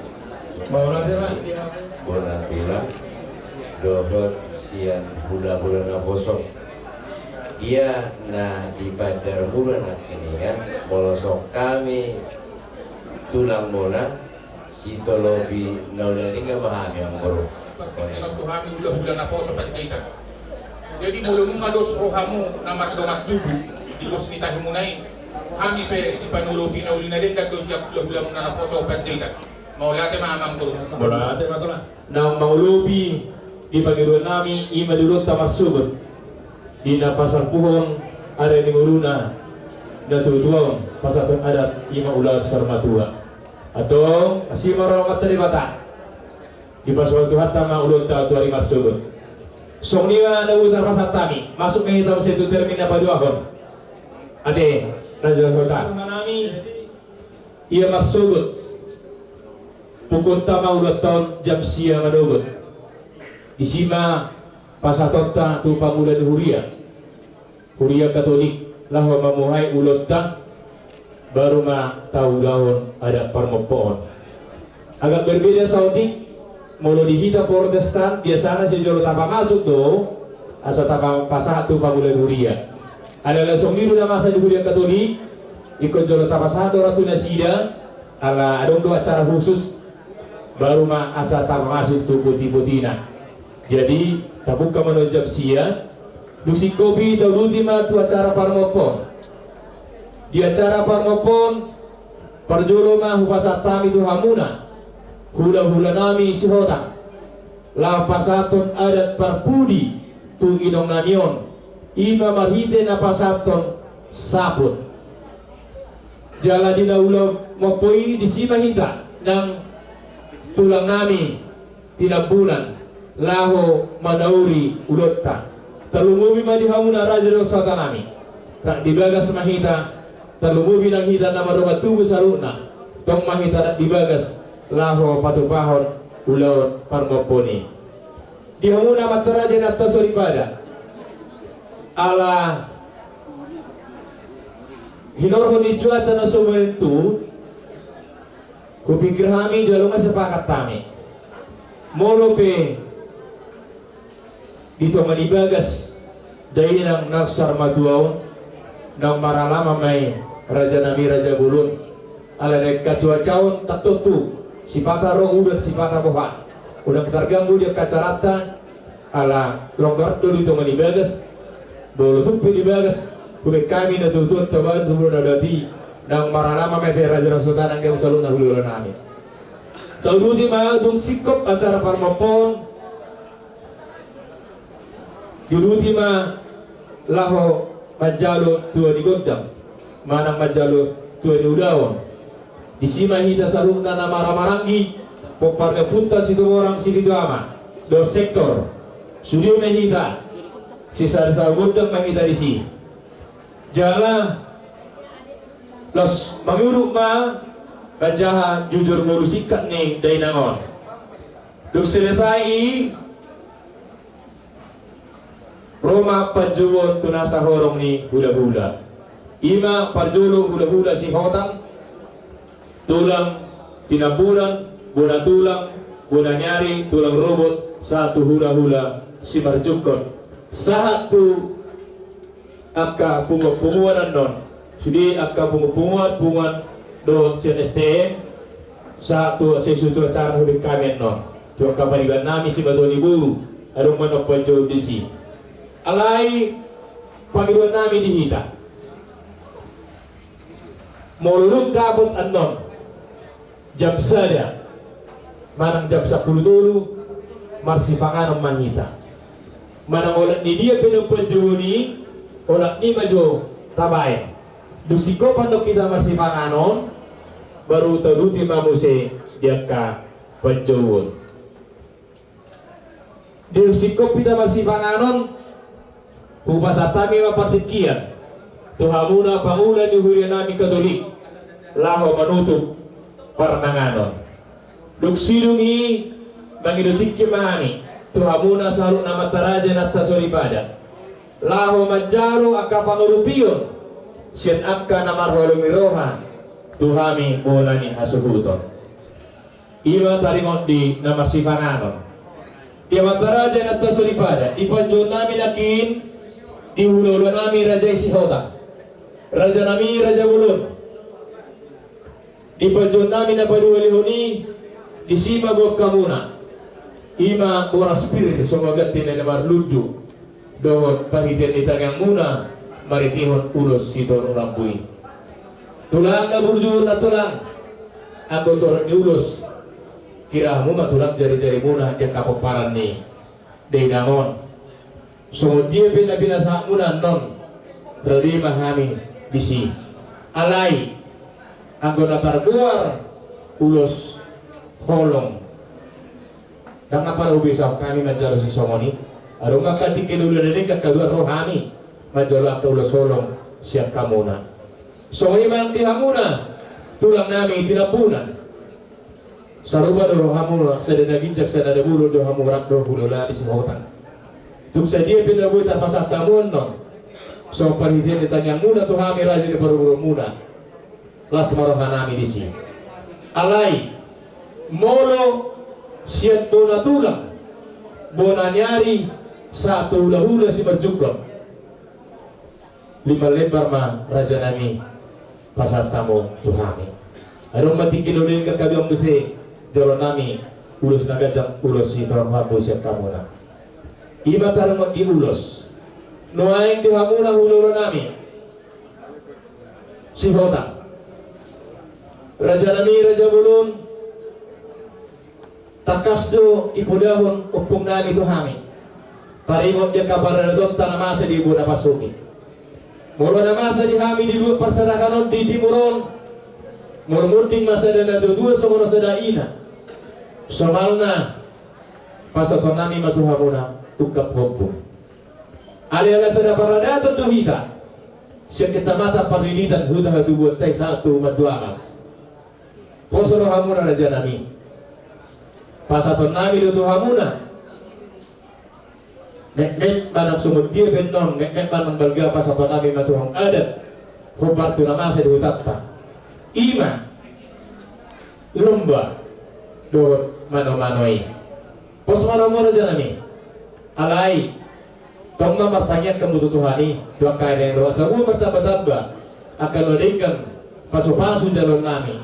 Bona tila dobot sian hula-hula na bosok ia na di badar bulan kini kan bolosok kami tulang mona sitolobi naulani nga mahami ang moro Pagkakilang tuhami hula-hula na po sa pagkita jadi mulu mga dos rohamu na magdungat dubu di pos nitahin mo na Kami pe si Panulu Pinauli na din kadto siya hula muna na poso panjaitan. Maulate mamang turun. Mula ate matula nang mangulupi di Panginoon namin imadulot tamarsugot di na pasar puhon are ni nguluna na tutuang pasatong adat ima ular sarmatua atau asima rawat tadi bata di pasal Tuhan tama ulun ta tuari marsugot song niwa na utar pasat tami masuk ke hitam situ termina paduahon ade najal kota nami ia marsugot pukul tama ulat tahun jam sia manugut isima pasatotta tu pamulan Huria Katolik lahwa mamuhay ulot ta baru ma tahu daun ada parmopoon agak berbeda Saudi mulu dihita Protestan biasanya si jolo tapa masuk do asa tapa pasah tu pamulan Huria ada langsung niru na masa di Huria Katolik ikut jolo tapa satu ratu nasida ala adong do acara khusus baru ma asa tapa masuk tu putih-putina jadi tabuka menonjab sia dusi kopi dauluti ma tu acara parmopon di acara parmopon parjolo ma hupasatami tu hamuna hula-hula nami si hota la pasaton adat parpudi tu inong namion ima marhite na pasaton sapun jala di daula mopoi di sima hita nang tulang nami tinag bulan laho manauri ulotta talumubi madihamuna raja do sata nami tak dibagas mahita talumubi nang hita nama roba tubuh saruna tong mahita tak dibagas laho patupahon ulaon parmoponi dihamuna mataraja natta soripada ala hinorho ni cuaca na sumentu kupikir kami jalunga sepakat kami molope dito manibagas dahil ng naksar matuaon ng maralama may raja nami raja bulun ala nagkacuacaon taktutu si pataro udat si pataboha udah ketargambu dia kacarata ala longgar dulu dito manibagas dulu tuh pinibagas kubik kami natutut taban dulu nadati ng maralama may raja ng sultan ang selalu nahululan namin tahu di mana dong sikop acara parmopon Duluti ma laho majalo tua di gondam manang majalo tua di udawon di sima hita saruna na maramarangi poparga punta situ orang situ ama do sektor sudio mehita sisa sa gondam mahita di si jala los manguruk ma bajaha jujur mulusikat nih dainangon duk selesai Roma panjuwon tunasa horong ni hula-hula ima parjulo hula-hula si hotang tulang tinabulan bona tulang bona nyari tulang robot satu hula-hula si marjukon satu akka punguan non sudi akka punguan do CNSTM satu sesuatu acara hubik kami non tu akka panigan nami si badoni bulu adong manok panjulo disi alai Panginoon namin dihita molulog dapat anon jam sada manang jam 10 dulu marsipangan ang manghita manang olat ni dia pinagpanjuni olat ni majo tabay dusiko pandok kita marsipanganon baru taduti mamuse dia ka panjuwon dusiko kita marsipanganon hupasatami mapatikian tuhamuna pangulan ni Huria nami Katolik laho manutup parnanganon duksidungi mangidutikki mahani tuhamuna salu nama taraja natta soribada laho manjaro akka pangurupiyon sien akka namarholo miroha tuhami bolani hasuhuton ima taringon di namar sifanganon dia mataraja natta soribada ipanjo nami nakin di hulu nami raja isi hota raja nami raja bulun di pajon nami na paduali huni di sima gok kamuna ima ora spirit somagati na namar ludu dohon pahitian itagang muna maritihon ulos siton urambui tulang na burjur na tulang anggota diulus kira mo matulang jari-jari muna yang kapaparan ni Denangon. So dia binasa muna non radi mahami bisi alai anggota tarduar ulos holong dan apa bisa kami majalah si somoni arung makati kilulan ini kakadua rohani majalah ke ulos holong siap kamuna somoni mang dihamuna tulang nami tinapunan saruba do hamura sedena ginjak sedena bulu do hamurak do hulula di sehotan tum sadia pindah buta pasah tamun non so panitian ditanya muda tu hami raja di peruru muda las marohanami di sini alai molo siat bona tulang bona nyari satu hula si bercukup 5 lembar mah raja nami pasar tamu tu hami arung mati kilolin ke kabiang besi jalan nami ulus nagajak ulus si perempuan siap kamu na iba tarang diulus noaing dihamuna hulur nami si hota raja nami raja bulun takas do ipudahon upung nami tu hami taringot dia kabar redot tanah masa di ibu napasuki mula na masa di hami di luar pasarakanon di timuron murmurding masa dana dua sama sada ina somalna pasaton nami matuhamuna ukap hobbu aliala sada paradato tuhita siya kecamata parlilitan huda hatubuat tay satu maduamas posoro hamuna raja nami pasaton nami dutuhamuna nek manang sumud dia benon nek manang balga pasaton nami matuhang adat hubartu namasa dihutatta ima lomba do mano-manoi pos mano-mano janami alai tong martanya kebutuhani tuang kaya yang rosa bertambah-tambah akan meninggal pasu-pasu jalan nami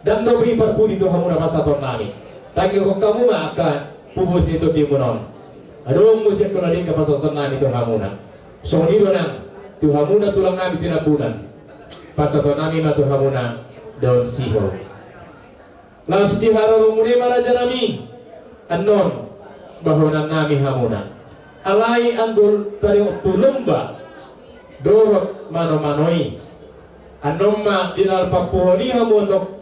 dan do beri perpudi tu hamuna pasaton nami lagi kok kamu mah akan pupus itu di munon aduh musik kalau dingka pasaton nami tu hamuna so ni donang tu hamuna tulang nami tina bulan pasaton nami mah tu hamuna daun sihor las diharo mune maraja nami anon bahonan nami hamuna alai anggul tari tulumba dorot mano-manoi anomma dinal papuhoni hamonok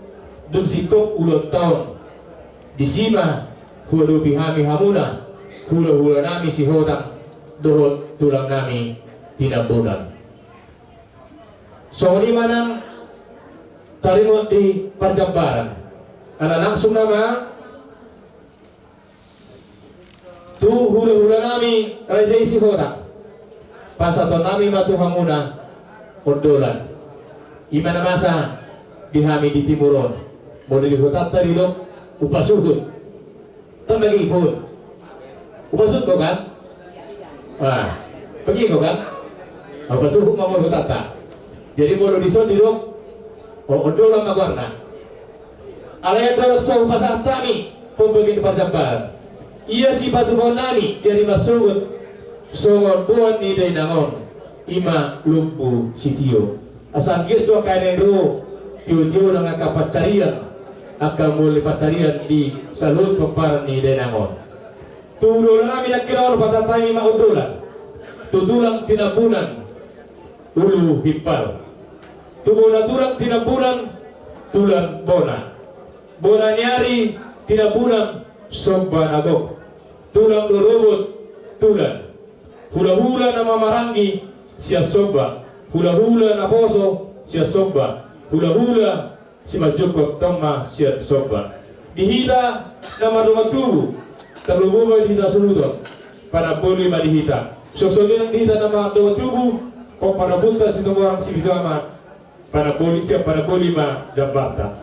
dusiko ulot tahun disima hulu bihami hamuna hulu nami si hodang dorot tulang nami tidak bulan so ni manang taringot di Parjambaran ana langsung nama tu hula-hula nami raja isi kota pasaton nami matu hamuna ordolan imana masa dihami di timuron boleh di kota tarilok upasuhut tambagi pun upasuhut kok kan pergi kok kan upasuhut mau kota jadi boleh disod dirok ordolan magwarna alaya dalam sahu pasah tami pembagi di Parjambaran ia sifat nami dari masukut songon buat ni dari nangon ima lumpu sitio asal gitu kaya nero tiu-tiu dengan kapacarian akan mulai pacarian di salut pemparan ni dari nangon tudulan nami nak kira orang pasah tami maudolan tutulang tinabunan ulu hipal tubuh tulang tinabunan tulang bona bona nyari tinabunan sobba nagok tulang dorobot tulang hula-hula nama marangi sia sobba hula-hula na poso sia sobba hula-hula si majukot tama sia sobba dihita nama rumah tubuh terlubung dihita seludon pada boleh madihita sosolin dihita nama rumah tubuh kau pada bunta si orang si bidama pada boleh ma jambata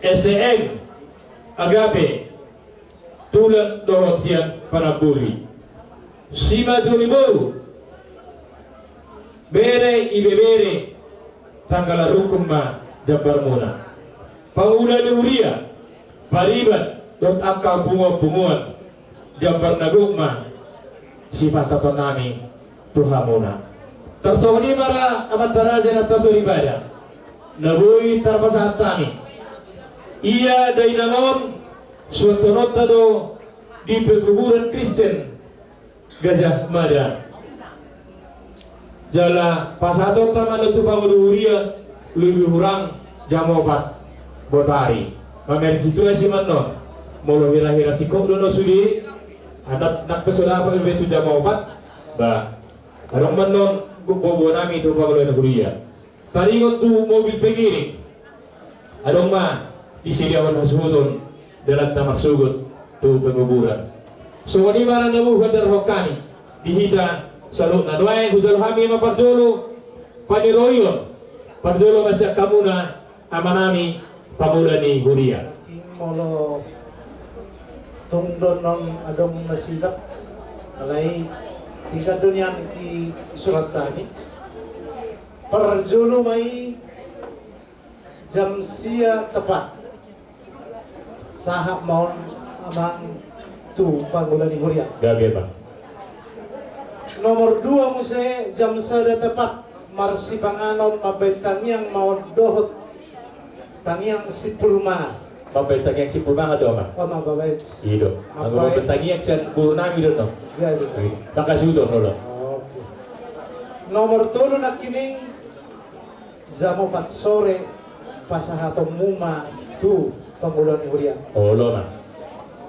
SDM agape tulang dohot siang para buli sima tuliboru bere ibebere tanggal rukum ma jabar muna paula uria paribat dot akal bungo-bunguan jabar nagukma si pasaton nami tuhamuna Tersawani mara amat raja na tasuripada. Nabui tarpasahat tani. Ia dainamon suatu nota do di perkuburan Kristen Gajah Mada. Jala pasato taman itu pangururia lebih kurang jam 4 botari. Mamer situasi manon. Molo hira-hira sikok dono sudi. Anak nak pesoda apa betu jam 4. Ba. Arong manon bobo nami itu pangururia. Taringot tu mobil pengiring. Arong ma di sini awan hasuton dalam tamar sugut tu penguburan. So wani mana namu hadar hokani dihita saluk na doai hujal hami maparjolo paniroyon parjolo masya kamuna amanami pamulani huria. Molo tungdon non agam masilap alai tingkat dunia ki surat tani parjolo mai jam sia tepat sahab mohon amang tu pangulani huria. Gage bang. Nomor 2 muse jam sada tepat marsi panganon mabentang yang mau dohot tangiang sipulma. Mabentang yang sipulma ada oma. Oh mabait. Ido. Aku mabentang yang sen gurnami do no. Ya. Bakasi udo no. Oke. Nomor 3 nak kining jam 4 sore pasahato muma tu pangulani huria. Oh lo na.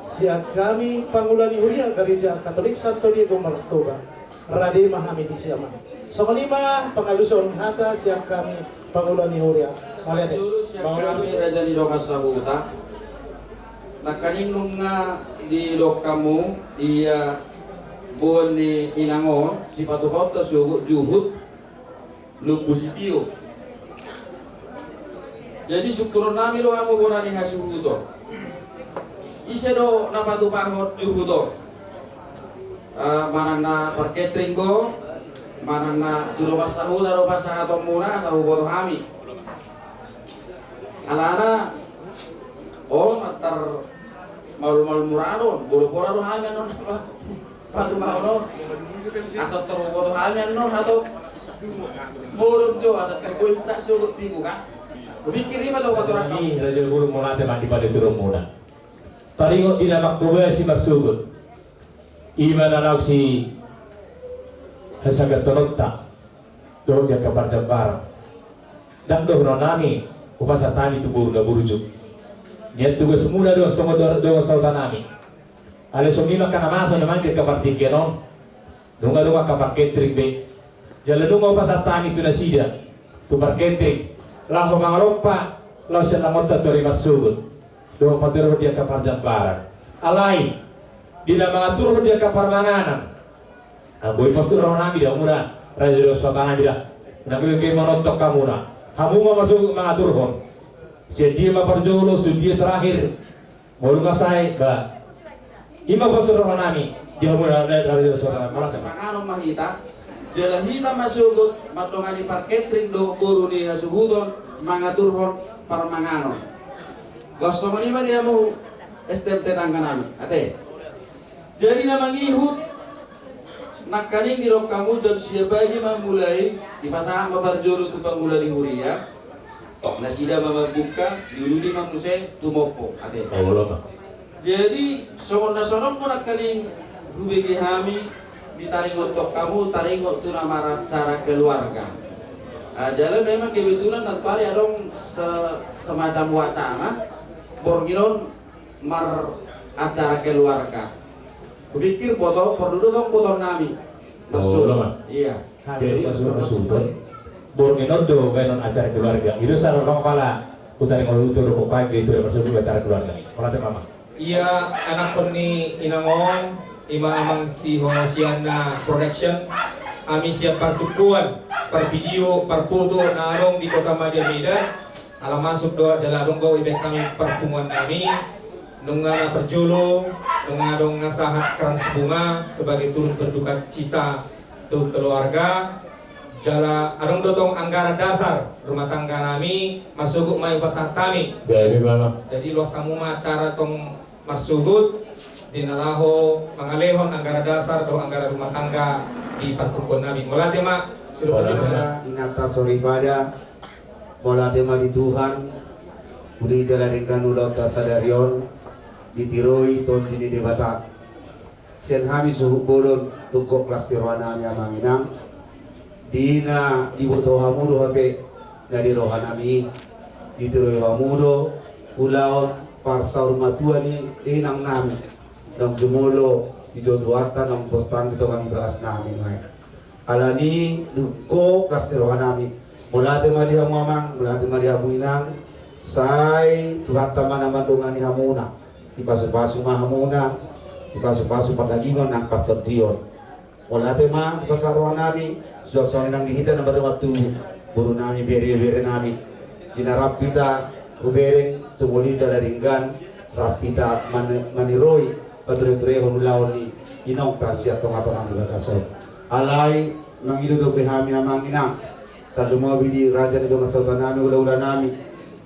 Siap kami pangulani huria gereja Katolik Santo Diego Martoba Rade Mahamidi Siaman. Sama 5 pengaluson hata siap kami pangulani huria. Malihat Siap kami Raja di Doka Sahuta. Nakaning nunga di Dokamu iya buon ni Inangon si Patupauta sugut juhud lubusitio. Jadi syukur nami lo kamu borani hasuhuto. Ise do napatu pangot juhuto. Manang na parketring go, manang na tudo pasahu daro pasahato muna sahu boto kami. Alana oh matar mal murano, boro-boro do kami non. Patu maono. Asot tero boto kami non hato. Murum jo asat kerkuita sugut tibu kan. Pikir lima tahu kotoran Ini Raja Guru mulate mandi pada turun muna. Taringo ina maktuba si masugut. Iman anak si hasagat tolotta. Doh dia kabar jabar. Dan doh nami upasa tani tu buru burujuk. Dia tugas semula doh songo doh sautanami. Ale somima kana maso naman dia kabar tikenon. Dunga kabar ketrik be. Jala dunga upasa tani tu nasida. Tu bar ketrik. Laho mga ropa, laho siya namota tori masugod. Doon patiro dia kapar jambaran. Alay, di na mga turo dia kapar manganan. Ang boy pastor ako namin dia muna. Raja Diyos sa tanah dia. Nagulong kayo manotok ka muna. Hamu nga masugod mga turhon. Siya dia maparjolo, siya dia terakhir. Mulu masay, ba? Ima pastor ako namin. Dia muna Raja Diyos sa tanah. Malas panganom mahita. Jalan hita masugot matongani parketring do guru ni hasuhuton mangaturhon parmanganon. Gusto mo naman niya mo STMT tangkanan. Ate. Jadi na mangihut nakaning ni kamu dan siapa lagi memulai di pasangan mabarjoro tu pangula di huria. Na sila mabuka dulu di mamuse tumopo. Ate. Jadi songon-songon mo nakaning hubigi hami ditaringot tok kamu taringot tu nama cara keluarga. Jalan memang kebetulan nanti hari adong semacam wacana borginon mar acara keluarga. Pikir foto perlu dong foto nami. Iya. Jadi masuk borginon do kainon acara keluarga. Itu sarang kepala utari ngolutur kok kayak gitu masuk acara keluarga. Orang mama. Iya anak peni Inangon imang si Honosiana Production kami siap partukuan per video per foto narong di kota Medan alam masuk doa jalan kau ibek kami pertemuan kami nunga perjolo nunga dong nasahat keran sebunga sebagai turut berduka cita untuk keluarga jala adong dotong anggaran dasar rumah tangga kami masuk mayu pasar kami jadi lo samuma cara tong marsugut dinalaho mangalehon anggaran dasar do anggaran rumah tangga di pertukuan kami mulai mak Bola inata sorry pada bola tema di Tuhan uli jalan dengan ulau tasadarion ditiroi ton di debata sen hami suhu bolon tukok kelas pirwana nya manginang dina dibutuh hamudo hape dari rohanami ditiroi hamudo ulau parsa rumah tua ni inang nami dong jumulo di jodohatan dong postang di tokan beras nami mai alani duko kelas rohanami mulate madi hamamang mulate madi hamuinang sai tuhat taman mandungan ni hamuna di pasu-pasu mahamuna di pasu-pasu padagingon nang pastor dion mulate ma pasar rohanami suasana nang dihita na waktu buru nami bere nami dinarapita ubereng tumuli jalaringgan rapita maniroi pature-ture honulaon ni inong tasya tonga-tonga di bagaso alai mangidu do prihami amanginang taduma bidi raja ni do masautan nami ula-ula nami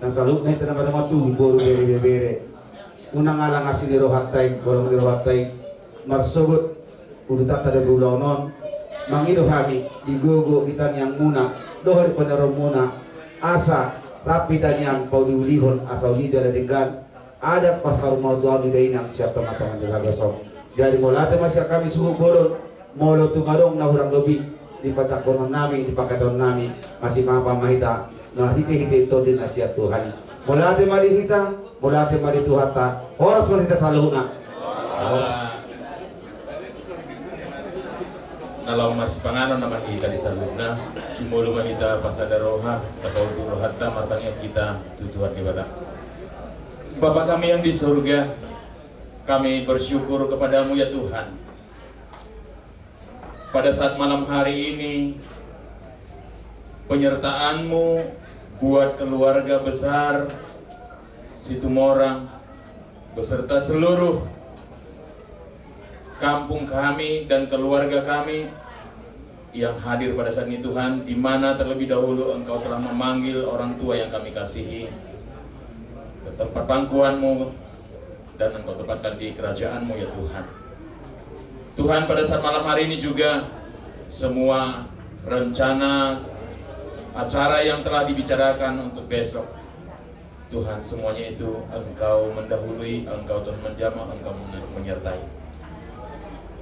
nang saluk na ita na tu boru bere unang alang asili rohatay borong rohatay marsubut udutat tada gulaonon mangidu kami digugo kita yang muna dohari panarong muna asa rapita yang pau diulihon asal lidah dengan adat pasar mau tuan di dainang siap teman-teman di Lagasong. Jadi mulate masih kami suhu boron molo tungadong na hurang lebih di patakonon nami di pakaton nami masih mapa mahita na hiti-hiti itu di nasihat Tuhan. Mulate mari hita, mulate mari Tuhata, horas mahita saluna. Nalau masih panganon nama kita di saluna, cumulu mahita pasada roha, atau rohata matangnya kita tutuhan di batang. Bapa kami yang di surga, kami bersyukur kepadamu ya Tuhan. Pada saat malam hari ini, penyertaan-Mu buat keluarga besar Situmorang beserta seluruh kampung kami dan keluarga kami yang hadir pada saat ini Tuhan, di mana terlebih dahulu Engkau telah memanggil orang tua yang kami kasihi ke tempat pangkuan-Mu dan Engkau tempatkan di kerajaan-Mu ya Tuhan. Tuhan, pada saat malam hari ini juga semua rencana acara yang telah dibicarakan untuk besok, Tuhan, semuanya itu Engkau mendahului, Engkau Tuhan menjamah, Engkau menyertai.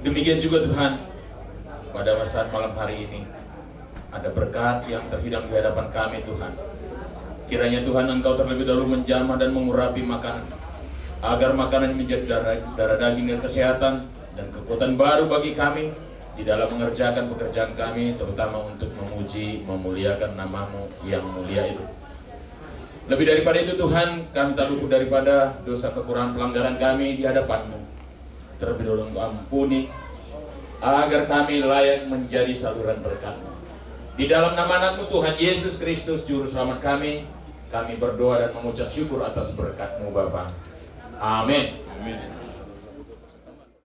Demikian juga Tuhan, pada saat malam hari ini ada berkat yang terhidang di hadapan kami Tuhan. Kiranya Tuhan Engkau terlebih dahulu menjamah dan mengurapi makanan, agar makanan menjadi darah daging dan kesehatan dan kekuatan baru bagi kami di dalam mengerjakan pekerjaan kami, terutama untuk memuji, memuliakan nama-Mu yang mulia itu. Lebih daripada itu Tuhan, kami tak luput daripada dosa kekurangan pelanggaran kami di hadapan-Mu. Terlebih dahulu Engkau ampuni, agar kami layak menjadi saluran berkat-Mu. Di dalam nama Anak-Mu Tuhan Yesus Kristus Juru Selamat kami berdoa dan mengucap syukur atas berkat-Mu Bapa. Amin. Amin.